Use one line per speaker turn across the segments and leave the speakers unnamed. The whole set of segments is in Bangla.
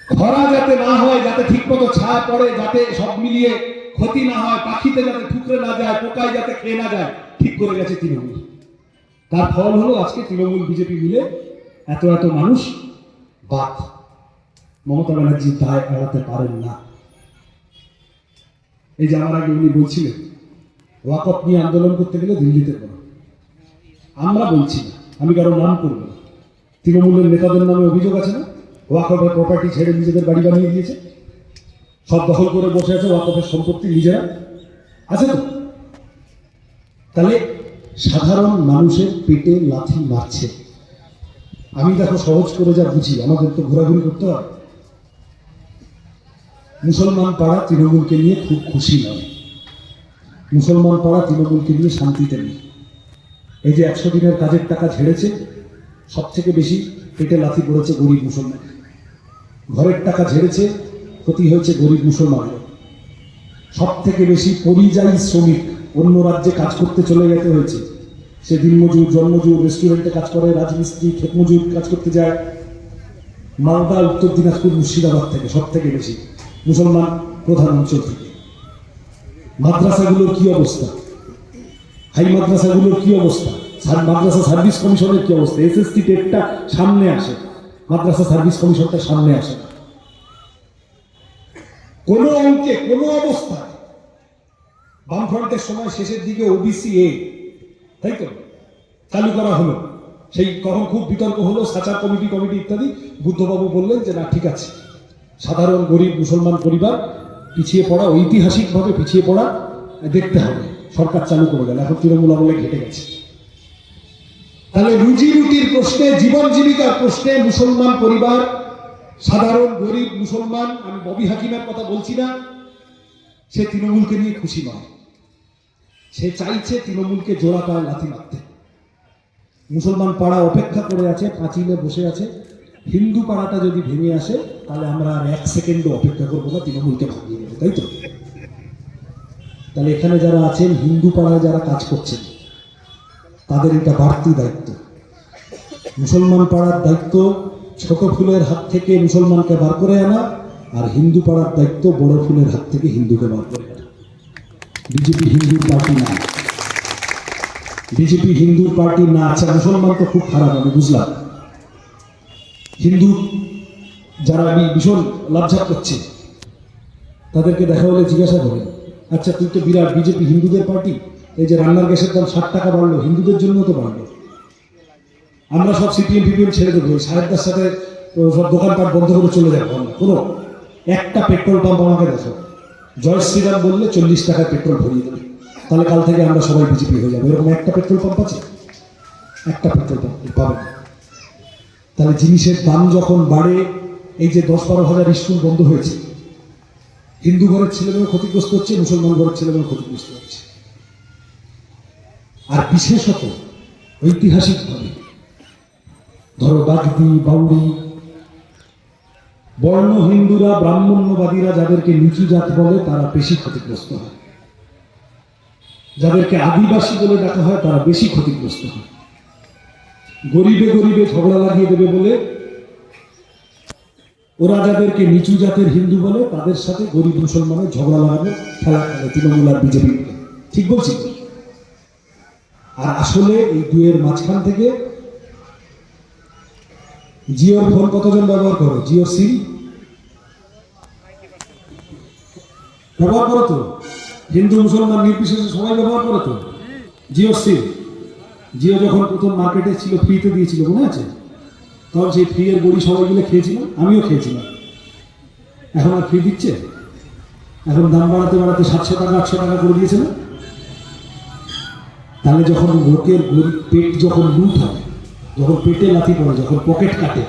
খরা যাতে না হয়, যাতে ঠিক মতো ছায়া পড়ে, যাতে সব মিলিয়ে ক্ষতি না হয়, পাখিতে যাতে ঠুকরে না যায়, পোকায় যাতে খেয়ে না যায়, ঠিক করে গেছে তৃণমূল। তার ফল হলো আজকে তৃণমূল বিজেপি মিলে এত এত মানুষ বাদ। মমতা ব্যানার্জি দায় এড়াতে পারেন না। এই যে আমার আগে উনি বলছিলেন ওয়াকফ নিয়ে আন্দোলন করতে গেলে দিল্লিতে করো, আমরা বলছি না, আমি কারো নাম করব না। তৃণমূলের নেতাদের নামে অভিযোগ আছে না, ওয়াকফের প্রপার্টি ছেড়ে নিজেদের বাড়ি বানিয়ে দিয়েছে, সব দখল করে বসে আছে, ওয়াকফের সম্পত্তি নিজেরা আছে তো। তাহলে সাধারণ মানুষের পেটে লাথি মারছে। আমি দেখো সহজ করে যা বুঝি, আমাদের তো ঘোরাঘুরি করতে হয়। মুসলমান পাড়া তৃণমূলকে নিয়ে খুব খুশি নয়, মুসলমান পাড়া তৃণমূলকে নিয়ে শান্তিতে নেই। এই যে 100 দিনের কাজের টাকা ঝেড়েছে, সব থেকে বেশি পেটে লাথি পড়েছে গরিব মুসলমান। ঘরের টাকা ঝেড়েছে, ক্ষতি হয়েছে গরিব মুসলমানের। সব থেকে বেশি পরিযায়ী শ্রমিক, অন্য রাজ্যে কাজ করতে চলে যেতে হয়েছে। সে দিনমজুর, জন্মজুর, রেস্টুরেন্টে কাজ করে, রাজমিস্ত্রি, ক্ষেতমজুর কাজ করতে যায়। মালদা, উত্তর দিনাজপুর, মুর্শিদাবাদ থেকে সব থেকে বেশি মুসলমান প্রধান অঞ্চল থেকে। মাদ্রাসাগুলোর কি অবস্থা, হাই মাদ্রাসাগুলোর কি অবস্থা, মাদ্রাসা সার্ভিস কমিশনের কি অবস্থা। এসএসসি টেটটা সামনে আসে, মাদ্রাসা সার্ভিস কমিশনটা সামনে আসে না। কোনো অঙ্কে, কোনো অবস্থায় বামফ্রন্টের সময় শেষের দিকে ওবিসি এ, তাই তো চালু করা হলো। সেই তখন খুব বিতর্ক হলো, সাচার কমিটি ইত্যাদি। বুদ্ধবাবু বললেন যে না, ঠিক আছে, সাধারণ গরিব মুসলমান পরিবার পিছিয়ে পড়া, ঐতিহাসিকভাবে পিছিয়ে পড়া দেখতে হবে, সরকার চালু করে গেল। এখন তৃণমূল আমলে ঘেটে গেছে। তাহলে রুজি রুটির প্রশ্নে, জীবন জীবিকার প্রশ্নে মুসলমান পরিবার, সাধারণ গরিব মুসলমান, আমি ববি হাকিমের কথা বলছি না, সে তৃণমূলকে নিয়ে খুশি নয়। সে চাইছে তৃণমূলকে জোড়া পায়ে লাথি মারতে। মুসলমান পাড়া অপেক্ষা করে আছে, পাঁচিলে বসে আছে। হিন্দু পাড়াটা যদি ভেঙে আসে, তাহলে আমরা আর 1 সেকেন্ডও অপেক্ষা করবো না, তৃণমূলকে ভাঙিয়ে দেবো, তাই তো। তাহলে এখানে যারা আছেন, হিন্দু পাড়ায় যারা কাজ করছেন, তাদের এটা বাড়তি দায়িত্ব। মুসলমান পাড়ার দায়িত্ব ছোট ফুলের হাত থেকে মুসলমানকে বার করে আনা, আর হিন্দু পাড়ার দায়িত্ব বড় ফুলের হাত থেকে হিন্দুকে বার করে আনা। বিজেপি হিন্দুর পার্টি না, বিজেপি হিন্দুর পার্টি না। আচ্ছা, মুসলমান তো খুব খারাপ, আমি বুঝলাম। হিন্দু যারা ভীষণ লাভঝাপ করছে, তাদেরকে দেখা হলে জিজ্ঞাসা করেন, আচ্ছা তুই তো বিরাট বিজেপি হিন্দুদের পার্টি, এই যে রান্নার গ্যাসের দাম 60 টাকা বাড়লো, হিন্দুদের জন্য তো বাড়লো। আমরা সব সিপিএম ছেড়ে দেবো, সাহেবদের সাথে সব দোকানপাট বন্ধ করে চলে যাবো। কোনো একটা পেট্রোল পাম্প আমাকে দেখো, জয় শ্রীরাম বললে 40 টাকায় পেট্রোল ভরিয়ে দেবে, তাহলে কাল থেকে আমরা সবাই বিজেপি হয়ে যাবো। এরকম একটা পেট্রোল পাম্প আছে? একটা পেট্রোল পাম্প পাবে না। তাহলে জিনিসের দাম যখন বাড়ে, এই যে 10-12 হাজার স্কুল বন্ধ হয়েছে, হিন্দু ঘরের ছেলেমেয়ে ক্ষতিগ্রস্ত হচ্ছে, মুসলমান ঘরের ছেলেমেয়ে ক্ষতিগ্রস্ত হচ্ছে। আর বিশেষত ঐতিহাসিকভাবে ধরো বাগদি, বাউরি, বর্ণ হিন্দুরা, ব্রাহ্মণ্যবাদীরা যাদেরকে নিচু জাত বলে, তারা বেশি ক্ষতিগ্রস্ত হয়। যাদেরকে আদিবাসী বলে ডাকা হয়, তারা বেশি ক্ষতিগ্রস্ত হয়। গরিবে গরিবে ঝগড়া লাগিয়ে দেবে বলে ওরা যাদেরকে নিচু জাতের হিন্দু বলে, তাদের সাথে গরিব মুসলমানের ঝগড়া লাগানো খেলা খেলে তৃণমূল আর বিজেপি। ঠিক বলছি? আর আসলে এই দুয়ের মাঝখান থেকে জিওর ফোন কতজন ব্যবহার করো? জিওর সিম ব্যবহার করো তো? হিন্দু মুসলমান নির্বিশেষে সবাই ব্যবহার করো তো জিওর সিম? জিও যখন প্রথম মার্কেটে ছিল, ফ্রিতে দিয়েছিল, মনে আছে? তখন সেই ফ্রি এর বড়ি সবাই মিলে খেয়েছিলাম, আমিও খেয়েছিলাম। এখন আর ফ্রি দিচ্ছে? এখন দাম বাড়াতে বাড়াতে 700 টাকা 800 টাকা করে দিয়েছে না? তাহলে যখন লোকের পেট যখন লুট হয়, যখন পেটে লাথি পড়ে, যখন পকেট কাটে,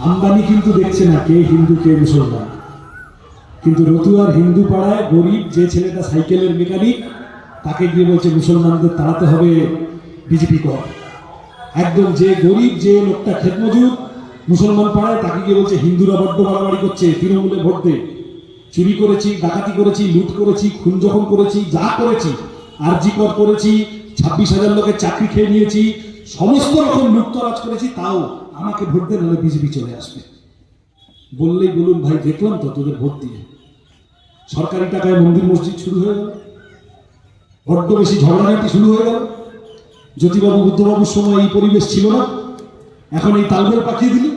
আমদানি কিন্তু দেখছে না কে হিন্দু কে মুসলমান। কিন্তু রতুয়ার হিন্দু পাড়ায় গরিব যে ছেলেটা সাইকেলের মেকানিক, তাকে গিয়ে বলছে মুসলমানদের তাড়াতে হবে, বিজেপি কর। একদম যে গরিব, যে লোকটা ক্ষেতমজুর মুসলমান পাড়ায়, তাকে গিয়ে বলছে হিন্দুরা বড্ড বাড়াবাড়ি করছে, তৃণমূলে ভোট দে। চুরি করেছি, ডাকাতি করেছি, লুট করেছি, খুন যখন করেছি, যা করেছি, আরজি কর করেছি, 26,000 লোকের চাকরি খেয়ে নিয়েছি, সমস্ত রকম লুটতরাজ করেছি, তাও আমাকে ভোট দেন, নাহলে বিজেপি চলে আসবে। বললেই বলুন ভাই দেখলাম তো তোদের ভোট দিয়ে সরকারি টাকায় মন্দির মসজিদ শুরু হয়ে গেল, বড্ড বেশি ঝগড়াঝাটি শুরু হয়ে গেল। জ্যোতিবাবু বুদ্ধবাবুর সময় এই পরিবেশ ছিল না, এখন এই তালগোল পাঠিয়ে দিলি।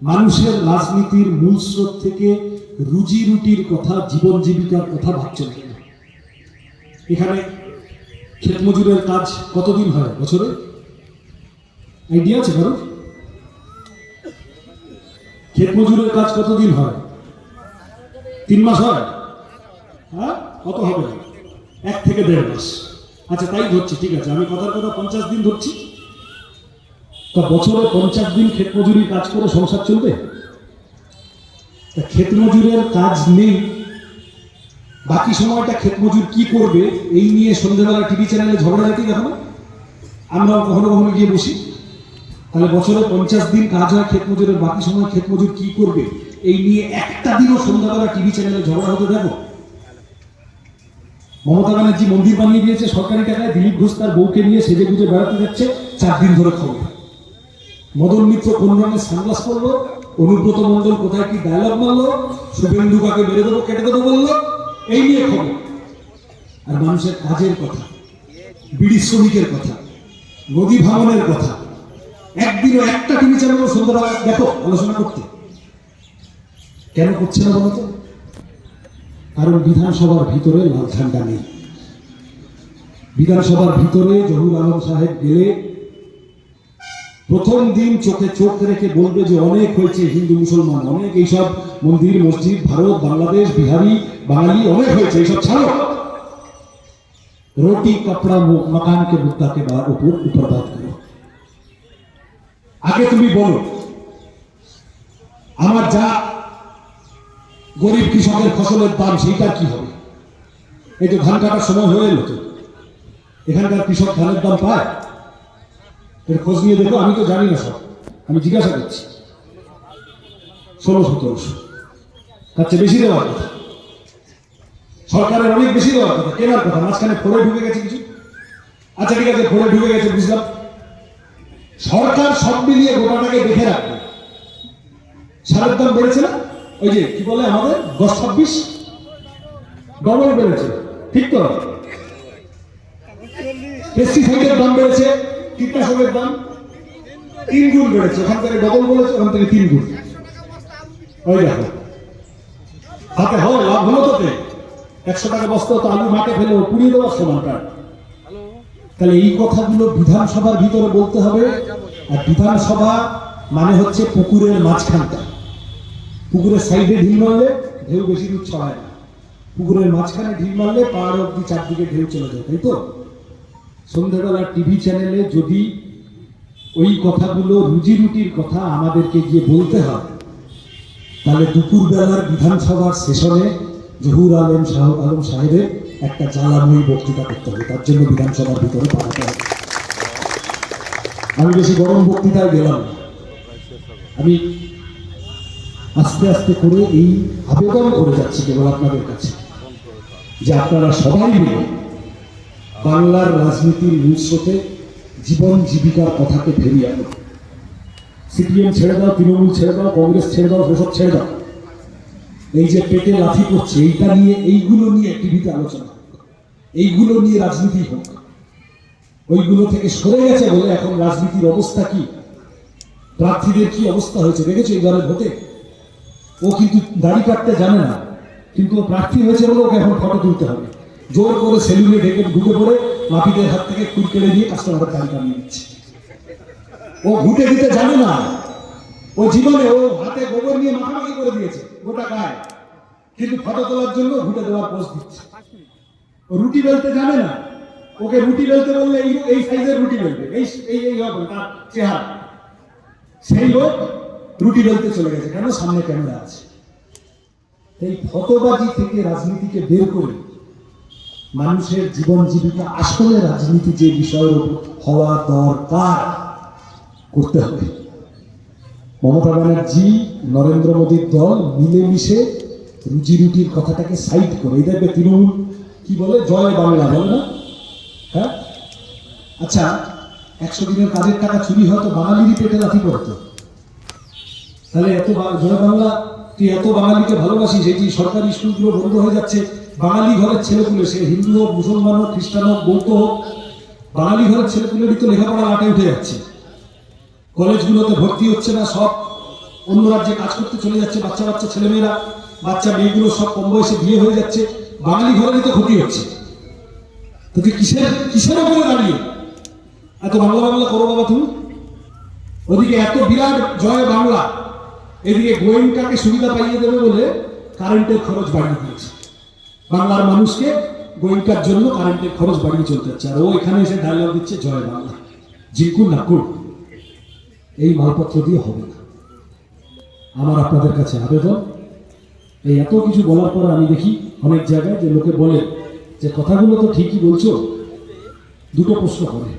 মানুষের রাজনীতির মূল স্রোত থেকে রুজি রুটির কথা, জীবন জীবিকার কথা ভাবছে না। এখানে ক্ষেত মজুরের কাজ কতদিন হয় বছরে? আইডিয়া আছে কারো? ক্ষেত মজুরের কাজ কতদিন হয়? 3 মাস হয়? হ্যাঁ, কত হবে? 1 থেকে 1.5 মাস। আচ্ছা তাই ধরছি, ঠিক আছে, আমি কথার কথা 50 দিন ধরছি। তা বছরে 50 দিন ক্ষেত মজুরির কাজ করে সংসার চলবে? তা ক্ষেত মজুরের কাজ নেই, বাকি সময়টা ক্ষেত মজুর কি করবে এই নিয়ে সন্ধ্যেবেলা টিভি চ্যানেলে ঝগড়াঝাটি দেখো, আমরাও কখনো কখনো গিয়ে বসি। তাহলে বছরে 50 দিন কাজ হয় ক্ষেত মজুরের, বাকি সময় ক্ষেত মজুর কি করবে এই নিয়ে একটা দিনও সন্ধ্যাবেলা টিভি চ্যানেলে ঝগড়া হতে দেখো। মমতা ব্যানার্জি মন্দির বানিয়ে দিয়েছে সরকারি টাকায়, দিলীপ ঘোষ তার বউকে নিয়ে সেজে গুজে বেড়াতে যাচ্ছে, 4 দিন ধরে খবর। মদন মিত্র কোন রঙের সানগ্লাস পরলো, অনুব্রত মন্ডল কোথায় কি ডায়লগ মারলো, শুভেন্দু কাকে মেরে দেবো কেটে দেবো বললো, এই নিয়ে খবর। আর মানুষের কাজের কথা, বিড়ি শ্রমিকের কথা, নদী ভাঙনের কথা একদিনও একটা টিভি চ্যানেল সন্ধ্যাবেলা দেখো আলোচনা করতে? কেন করছে না বলতো? কারণ বিধানসভার ভিতরে লাল ঝান্ডা নেই। বিধানসভার ভিতরে জহুর আলম সাহেব গেলে প্রথম দিন চোখে চোখ রেখে বলবে যে অনেক হয়েছে, হিন্দু মুসলমান অনেক, এইসব মন্দির মসজিদ ভারত বাংলাদেশ বিহারি বাঙালি অনেক হয়েছে, এইসব ছাড়ো, রোটি কপড়া মকান কে মুদ্দা কে উপর বাত করো। আগে তুমি বলো আমার যা গরিব কৃষকের ফসলের দাম সেইটা কি হবে? এই তো ধান কাটার সময় হয়ে এলো, তো এখানকার কৃষক ধানের দাম পায়? এর খোঁজ নিয়ে দেখো, আমি তো জানি না সব, আমি জিজ্ঞাসা করছি। 1600-1700, তার চেয়ে বেশি দেওয়ার কথা, সরকারের অনেক বেশি দেওয়ার কথা, কেনার কথা। মাঝখানে ফোড়ে ঢুকে গেছে কিছু, আচ্ছা ঠিক আছে ফোড়ে ঢুকে গেছে বুঝলাম, সরকার সব মিলিয়ে গোটাটাকে দেখে রাখবে। সারের দাম বেড়েছে না, ওই যে কি বলে আমাদের 10-26 ডবল বেড়েছে, ঠিক তো? পেস্টিসাইডের দাম বেড়েছে, কীটনাশকের দাম 3 গুণ বেড়েছে, ওখান থেকে ডবল বলেছে, ওখান থেকে 3 গুণ। ওই দেখো হাতে হয় লাভ হলো তোতে, 100 টাকা বস্তা তো আলু মাঠে ফেলে পুড়িয়ে দেওয়ার সমানটা। তাহলে এই কথাগুলো বিধানসভার ভিতরে বলতে হবে। আর বিধানসভা মানে হচ্ছে পুকুরের মাঝখানটা, পুকুরের সাইডে ঢিল মারলে ঢেউ বেশি দূর ছড়ায় না, পুকুরের মাঝখানে ঢিল মারলে পাহাড় অব্দি চারদিকে ঢেউ চলে যায়, তাই তো? সন্ধ্যাবেলা টিভি চ্যানেলে যদি ওই কথাগুলো রুজি রুটির কথা আমাদেরকে গিয়ে বলতে হয়, তাহলে দুপুরবেলার বিধানসভার সেশনে জহুর আলম সাহেবের একটা জ্বালাময়ী বক্তৃতা করতে হবে, তার জন্য বিধানসভার ভিতরে পাঠাতে হবে। আমি বেশি গরম বক্তৃতায় গেলাম, আমি আস্তে আস্তে করে এই আবেদন করে যাচ্ছি কেবল আপনাদের কাছে যে আপনারা সবাই মিলে বাংলার রাজনীতির মূল স্রোতে জীবন জীবিকার কথাকে ফেরিয়ে আনো। সিপিএম ছেড়ে দাও, তৃণমূল ছেড়ে দাও, কংগ্রেস ছেড়ে দাও, ওসব ছেড়ে দাও। এই যে পেটে লাথি পড়ছে এইটা নিয়ে, এইগুলো নিয়ে টিভিতে আলোচনা হোক, এইগুলো নিয়ে রাজনীতি হোক। ওইগুলো থেকে সরে গেছে বলে এখন রাজনীতির অবস্থা কি, প্রার্থীদের কি অবস্থা হয়েছে দেখেছো এবারে ভোটে? ও কিন্তু দাড়ি কাটতে জানে না, কিন্তু ও প্রার্থী হয়েছে বলে ওকে এখন ফটো তুলতে হবে, জোর করে সেলুনে ঢুকে পড়ে মাপিদের হাত থেকে কুল কেড়ে দিয়ে কাস্টমারের দাড়ি কামিয়ে দিচ্ছে। ও ঘুটে দিতে জানে না, ও জীবনে ও হাতে গোবর নিয়ে মাখামাখি করে দিয়েছে গোটা গায়ে, কিন্তু ফটো তোলার জন্য ঘুটে দেওয়ার পোস্ট দিচ্ছে। ও রুটি বেলতে জানে না, ওকে রুটি বেলতে বললে এই সাইজের রুটি বেলবে, এই হবে তার চেহারা। সেই লোক রুটি বেলতে চলে গেছে, কেন? সামনে ক্যামেরা আছে। এই ফটোবাজি থেকে রাজনীতিকে বের করে মানুষের জীবন জীবিকা, আসলে রাজনীতি যে বিষয়ের উপর হওয়া দরকার করতে হবে। মমতা ব্যানার্জি, নরেন্দ্র মোদীর দল মিলেমিশে রুজি রুটির কথাটাকে সাইড করে, এই দেখবে তৃণমূল কি বলে, জয় বাংলা বলে না? হ্যাঁ, আচ্ছা 100 দিনের কাজের টাকা চুরি হয়তো বাঙালিরই পেটে লাথি পড়তো, তাহলে জয় বাংলা, তুই এত বাঙালিকে ভালোবাসিস, এই যে সরকারি স্কুলগুলো বন্ধ হয়ে যাচ্ছে, বাঙালি ঘরের ছেলেপুলে, সে হিন্দু হোক, মুসলমান হোক, খ্রিস্টান হোক, বৌদ্ধ হোক, বাঙালি ঘরের ছেলেপুলেরই তো লেখাপড়া আটে উঠে যাচ্ছে, কলেজগুলোতে ভর্তি হচ্ছে না, সব অন্য রাজ্যে কাজ করতে চলে যাচ্ছে, বাচ্চা বাচ্চা ছেলেমেয়েরা, বাচ্চা মেয়েগুলো সব কম বয়সে বিয়ে হয়ে যাচ্ছে, বাঙালি ঘরেরই তো ক্ষতি হচ্ছে। তো তুই কিসের ওপরে দাঁড়িয়ে এত বাংলা বাংলা করো বাবা তুমি? ওদিকে এত বিরাট জয় বাংলা, এদিকে গোয়েন্দাকে সুবিধা পাইয়ে দেবে বলে কারেন্টের খরচ বাড়িয়ে দিয়েছে, বাংলার মানুষকে গোয়েন্দার জন্য কারেন্টের খরচ বাড়িয়ে চলতে হচ্ছে, আর ও এখানে এসে ডায়লগ দিচ্ছে জয় বাংলা, জিকুর নাকুর। এই মালপত্র দিয়ে হবে না। আমার আপনাদের কাছে আবেদন, এই এত কিছু বলার পর আমি দেখি অনেক জায়গায় যে লোকে বলে যে কথাগুলো তো ঠিকই বলছো, দুটো প্রশ্ন করে।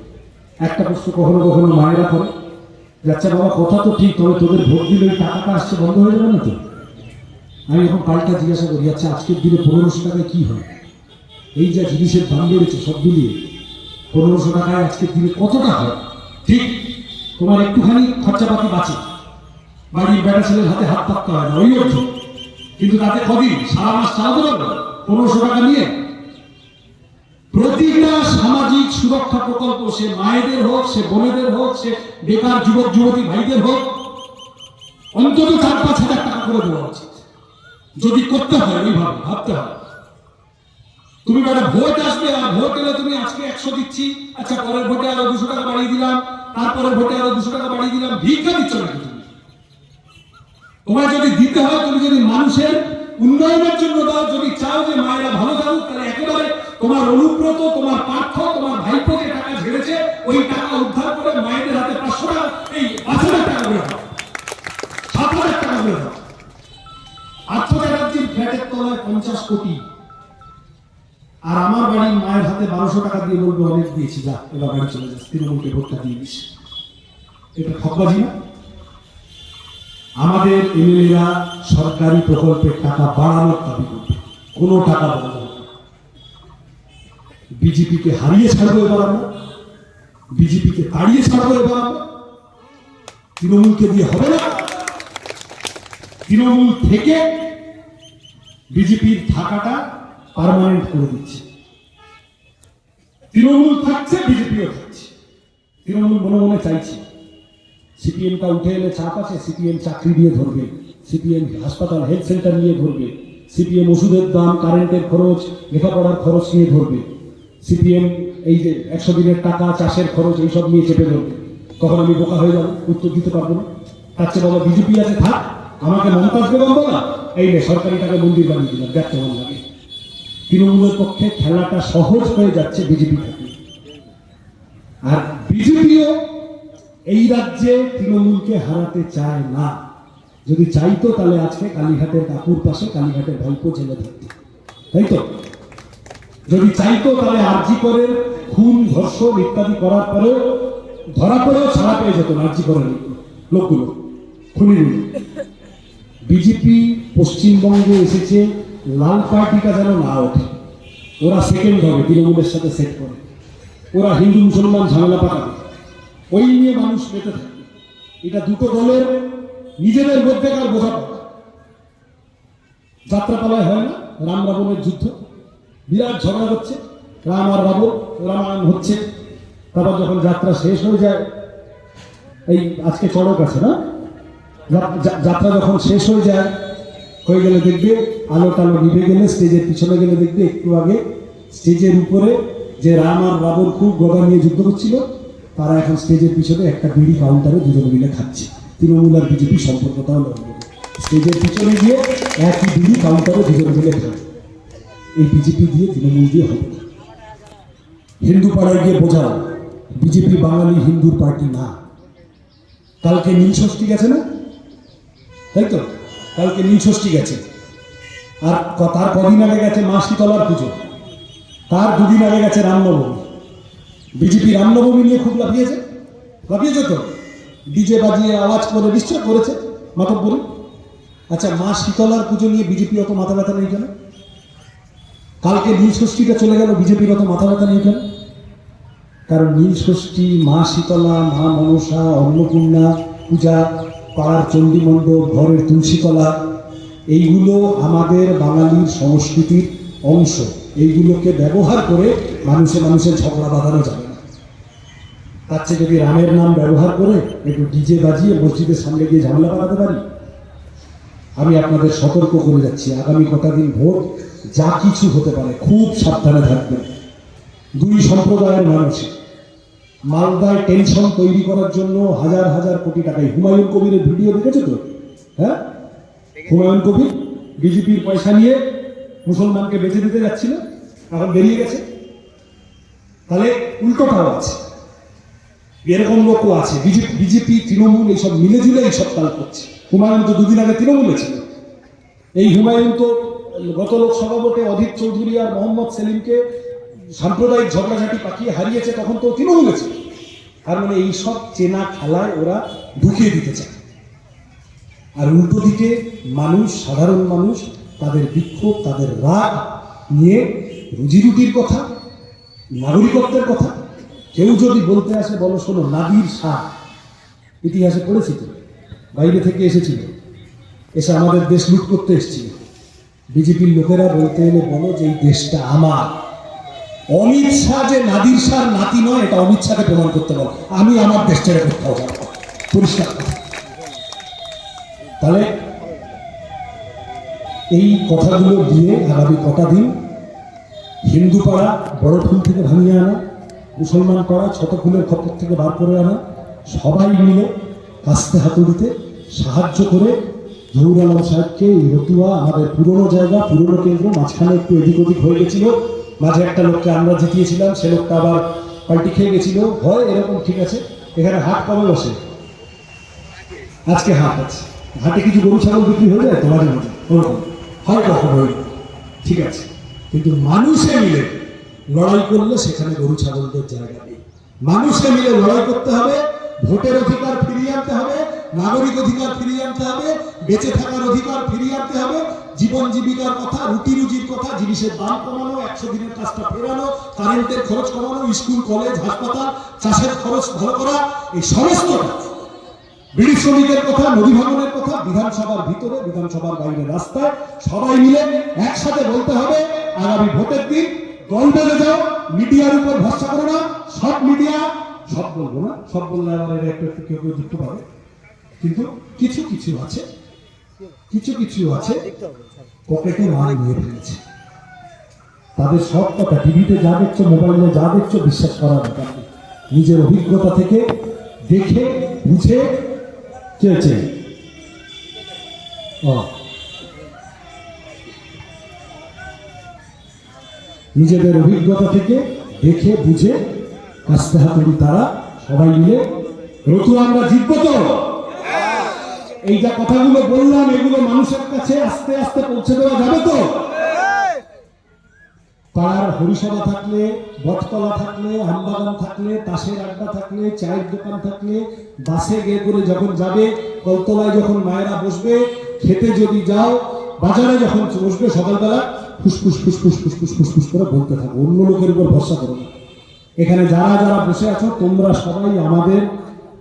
একটা প্রশ্ন কখনো কখনো মায়েরা করে, আচ্ছা বাবা কথা তো ঠিক, তবে তোদের ভোট দিলে ওই টাকাটা আসছে বন্ধ হয়ে যাবে না তো? আমি এখন পাল্টা জিজ্ঞাসা করি, আচ্ছা আজকের দিনে 1500 টাকায় কি হয়? এই যা জিনিসের দাম বেড়েছে সব মিলিয়ে 1500 টাকায় আজকের দিনে কতটা হয়? ঠিক তোমার একটুখানি খরচাপাতি বাঁচে, বাড়ির বেটা ছেলের হাতে হাত পাততে হয় না, ওই অর্থ। কিন্তু তাতে কদিন সারা মাস চালাতে পারবে 1500 টাকা নিয়ে? প্রতিটা সামাজিক সুরক্ষা প্রকল্প, সে মায়েদের হোক, সে বোনেদের হোক, সে বেকার যুবক যুবতী ভাইদের হোক, অন্তত 4-5 হাজার টাকা করে দেওয়া উচিত। যদি করতে হয় ওইভাবে ভাবতে হয়। তুমি একটা ভোট আসবে, আর ভোট এলে তুমি আজকে 100 দিচ্ছি, আচ্ছা পরের ভোটে আরো 200 টাকা বাড়িয়ে দিলাম, তারপরের ভোটে আরো 200 টাকা বাড়িয়ে দিলাম, ভিক্ষা দিচ্ছ নাকি তুমি? তোমায় যদি দিতে হয়, তুমি যদি মানুষের উন্নয়নের জন্য দাও, যদি চাও যে মায়েরা ভালো থাকুক, তাহলে একেবারে তোমার অনুব্রত, তোমার পার্থ, তোমার ভাইপো যে টাকা ঝেড়েছে, ওই টাকা উদ্ধার করে মায়েদের হাতে 500 টাকা, এই 5,000 টাকা করে দাও, 7,000 টাকা করে দাও। পার্থ চ্যাটার্জির ফ্ল্যাটের তলায় 50 কোটি, আর আমার বাড়ির মায়ের হাতে 1200 টাকা দিয়ে বলবো অনেক দিয়েছি, যা এবার বাড়ি চলে যাচ্ছে, তৃণমূলকে ভোটটা দিয়ে দিস। এটা ঠকবাজি না? আমাদের এমএলএরা সরকারি প্রকল্পের টাকা বাড়ানোর দাবি করবে, কোনো টাকা বন্ধ হবে না। বিজেপিকে হারিয়ে ছাড়বো এবার আমরা, বিজেপিকে তাড়িয়ে ছাড়বো এবার আমরা, তৃণমূলকে দিয়ে হবে না। তৃণমূল থেকে বিজেপির থাকাটা পার্মানেন্ট করে দিচ্ছে। তৃণমূল থাকছে, বিজেপিও থাকছে। তৃণমূল মনে মনে চাইছে সিপিএমটা উঠে এলে চাপ আছে, সিপিএম চাকরি দিয়ে ধরবে, সিপিএম হাসপাতাল হেলথ সেন্টার নিয়ে ধরবে, সিপিএম ওষুধের দাম, কারেন্টের খরচ, লেখাপড়ার খরচ নিয়ে ধরবে, সিপিএম এই যে 100 দিনের টাকা, চাষের খরচ, এইসব নিয়ে চেপে ধরবে। তখন আমি বোকা হয়ে যাবো, উত্তর দিতে পারবো না। তার চেয়ে বাবা বিজেপি আছে, থাক, আমাকে মমতাজ বেগম বলা, এই নে সরকারি টাকা মন্দির বানিয়ে দিলাম, দেখ কেমন লাগে। তৃণমূলের পক্ষে খেলাটা সহজ হয়ে যাচ্ছে বিজেপি থেকে। আর বিজেপিও এই রাজ্যে তৃণমূলকে হারাতে চায় না। যদি চাইতো তাহলে আজকে কালীঘাটের কাকুর পাশে কালীঘাটের ভাইপো জেলে থাকত, তাই তো? যদি চাইতো তাহলে আরজি করে খুন, ধর্ষণ ইত্যাদি করার পরেও, ধরা পড়েও ছাড়া পেয়ে যেত না আরজি করেন লোকগুলো, খুনিগুলো। বিজেপি পশ্চিমবঙ্গে এসেছে লাল পার্টিটা যেন না ওঠে, ওরা সেকেন্ড হবে, তৃণমূলের সাথে সেট করে, ওরা হিন্দু মুসলমান ঝামেলা পাকাবে, ওই নিয়ে মানুষ পেতে থাকে। এটা দুটো দলের নিজেদের মধ্যেকার বোঝাপড়া। যাত্রাপালায় হয় না রাম রাবণের যুদ্ধ, বিরাট ঝগড়া হচ্ছে, রাম আর রাবণ, রামায়ণ হচ্ছে, তারপর যখন যাত্রা শেষ হয়ে যায়, এই আজকে চড়ক আছে না, যাত্রা যখন শেষ হয়ে যায়, হয়ে গেলে দেখবে আলো টালো নিভে গেলে, স্টেজের পিছনে গেলে দেখবে একটু আগে স্টেজের উপরে যে রাম আর রাবণ খুব গদা নিয়ে যুদ্ধ করছিল, তারা এখন স্টেজের পিছনে একটা বিড়ি কাউন্টারে দুজনে মিলে খাচ্ছে। তৃণমূল আর বিজেপি সম্পর্কটা হলো স্টেজের পিছনে গিয়ে একই বিড়ি কাউন্টারে দুজনে মিলে খায়। এই বিজেপি দিয়ে তৃণমূল দিয়ে হবে না। হিন্দু পাড়ায় গিয়ে বোঝাও বিজেপি বাঙালি হিন্দুর পার্টি না। কালকে নীলষষ্ঠী গেছে না, তাই তো? কালকে নীলষষ্ঠী গেছে, আর তার কদিন আগে গেছে মা শীতলার পুজো, তার দুদিন আগে গেছে রামনবমী। বিজেপি রামনবমী নিয়ে খুব লাফিয়েছে তো, ডিজে বাজিয়ে আওয়াজ করে নিশ্চয় করেছে মাতব্বরি। আচ্ছা, মা শীতলার পুজো নিয়ে বিজেপি অত মাথা ব্যথা নেই কেন? কালকে নীলষষ্ঠীটা চলে গেল, বিজেপির অত মাথা ব্যথা নেই কেন? কারণ নীলষষ্ঠী, মা শীতলা, মা মনসা, অন্নপূর্ণা পূজা পাড়ার চণ্ডীমণ্ডপ, ঘরের তুলসীতলা, এইগুলো আমাদের বাঙালির সংস্কৃতির অংশ। এইগুলোকে ব্যবহার করে মানুষে মানুষের ঝগড়া বাঁধানো যাবে না। তার চেয়ে যদি রামের নাম ব্যবহার করে একটু ডিজে বাজিয়ে মসজিদের সামনে গিয়ে ঝামেলা বাঁধাতে পারি। আমি আপনাদের সতর্ক করে যাচ্ছি, আগামী কটা দিন ভোট যা কিছু হতে পারে, খুব সাবধানে থাকবেন। দুই সম্প্রদায়ের মানুষ মালদায় টেনশন তৈরি করার জন্য হাজার হাজার কোটি টাকায়, হুমায়ুন কবিরের ভিডিও দেখেছো তো? হ্যাঁ, হুমায়ুন কবির বিজেপির পয়সা নিয়ে মুসলমানকে বেঁচে দিতে যাচ্ছিল, এখন বেরিয়ে গেছে। তাহলে উল্টোটাও আছে, এরকম লোকও আছে। বিজেপি তৃণমূল এইসব মিলেজুলে এইসব কাজ করছে। হুমায়ুন তো দুদিন আগে তৃণমূলে ছিল। এই হুমায়ুন তো গত লোকসভা ভোটে অধীর চৌধুরী আর মোহাম্মদ সেলিমকে সাম্প্রদায়িক ঝগড়াঝাটি পাঠিয়ে হারিয়েছে, তখন তো তৃণমূলে ছিল। তার মানে এইসব চেনা খেলায় ওরা ঢুকিয়ে দিতে চায়। আর উল্টো দিকে মানুষ, সাধারণ মানুষ তাদের বিক্ষোভ, তাদের রাগ নিয়ে রুজিরুটির কথা, নাগরিকত্বের কথা। কেউ যদি বলতে আসে, বলো শোনো, নাদির শাহ ইতিহাসে পড়েছি তো, বাইরে থেকে এসেছিল, এসে আমাদের দেশ লুট করতে এসেছিল। বিজেপির লোকেরা বলতে এলে বলো যে এই দেশটা আমার। অমিত শাহ যে নাদির শাহ নাতি নয়, এটা অমিত শাহকে প্রমাণ করতে বলো। আমি আমার দেশ ছেড়ে কোথাও যাব না, পরিষ্কার কথা। তাহলে এই কথাগুলো দিয়ে আগামী কটা দিন হিন্দু পাড়া বড় ফুল থেকে ভাঙিয়ে আনা, মুসলমান পাড়া ছোট ফুলের খপর থেকে বার করে আনা, সবাই মিলে কাস্তে হাতুড়িতে সাহায্য করে জহুর আলম সাহেবকে এই রতুয়া, আমাদের পুরনো জায়গা, পুরনো কেন্দ্র, মাঝখানে একটু এদিক ওদিক হয়ে গেছিল, মাঝে একটা লোককে আমরা জিতিয়েছিলাম, সে লোকটা আবার পাল্টি খেয়ে গেছিল, হয় এরকম। ঠিক আছে, এখানে হাট কবে বসে? আজকে হাট আছে, হাটে কিছু গরু ছাগল বিক্রি হয়ে যায় তো মাঝে মাঝে, ওরকম হয় কখনো। ঠিক আছে, কিন্তু মানুষে মিলে লড়াই করলে সেখানে গরু ছাগলদের জায়গা নেই। মানুষে মিলে লড়াই করতে হবে, ভোটের অধিকার ফিরিয়ে আনতে হবে, নাগরিক অধিকার ফিরিয়ে আনতে হবে, বেঁচে থাকার অধিকার ফিরিয়ে আনতে হবে, জীবন জীবিকার কথা, রুটি রুজির কথা, জিনিসের দাম কমানো, 100 দিনের কাজটা ফেরানো, কারেন্টের খরচ কমানো, স্কুল কলেজ হাসপাতাল, চাষের খরচ ভালো করা, এই সমস্ত বিড়ি শ্রমিকের কথা, নদী ভাঙনের কথা, বিধানসভার ভিতরে, বিধানসভার বাইরে, রাস্তায় সবাই মিলে একসাথে বলতে হবে। আগামী ভোটের দিন দল বেঁধে যাও, মিডিয়ার উপর ভরসা করো না। সব মিডিয়া, সব বলবো না, সব বললে আমার একটু একটু কেউ কেউ যুক্ত পাবে, কিন্তু কিছু কিছু আছে, কিছু কিছু আছে পকেটে মাল নিয়ে ফেলেছে। তাদের সব কথা টিভিতে যা দেখছো, মোবাইলে যা দেখছো, বিশ্বাস করার ব্যাপার নেই। নিজের অভিজ্ঞতা থেকে দেখে বুঝে চেয়েছে। নিজেদের অভিজ্ঞতা থেকে দেখে বুঝে কাস্তে হাতুড়ি তারা সবাই মিলে রতুয়া আমরা জিতবো তো? এই যা কথাগুলো বললাম, এগুলো মানুষের কাছে আস্তে আস্তে পৌঁছে দেওয়া যাবে তো? পাড়ার হরিসভা থাকলে, বটতলা থাকলে, আমবাগান থাকলে, তাসের আড্ডা থাকলে, চায়ের দোকান থাকলে, বাসে গিয়ে করে যখন যাবে, কলতলায় যখন মায়েরা বসবে, খেতে যদি যাও, বাজারে যখন বসবে, সকালবেলা ফুসফুস ফুসফুস ফুসফুস ফুসফুস করে বলতে থাকো, অন্য লোকের উপর ভরসা করো না। এখানে যারা যারা বসে আছো, তোমরা সবাই আমাদের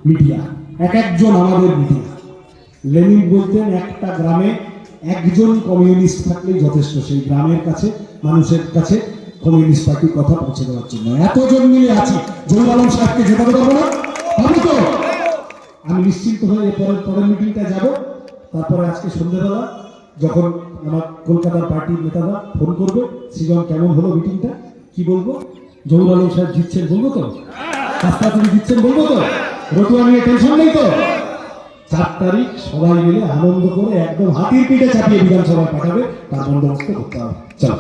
মিডিয়া, এক একজন আমাদের মিডিয়া। লেনিন বলতেন, একটা গ্রামে একজন কমিউনিস্ট থাকলেই যথেষ্ট, সেই গ্রামের কাছে, মানুষের কাছে কমিউনিস্ট পার্টির কথা পৌঁছে দেওয়ার জন্য। এতজন মিলে আছি, জহুর আলম সাহেবকে জেতাতে পারবো না? পাবো তো? আমি নিশ্চিন্ত হয়ে পরের মিটিংটা যাব। তারপরে আজকে সন্ধ্যেবেলা যখন আমার কলকাতার পার্টির নেতারা ফোন করবে, সৃজন কেমন হলো মিটিংটা, কি বলবো? জহুর আলম সাহেব জিতছেন বলবো তো? রাস্তা তুমি জিতছেন বলবো তো? রতুয়া নিয়ে টেনশন নেই তো? 4 তারিখ সবাই মিলে আনন্দ করে একদম হাতির পিঠে চাপিয়ে বিধানসভায় পাঠাবে, তার বন্দোবস্ত করতে হবে। চলো।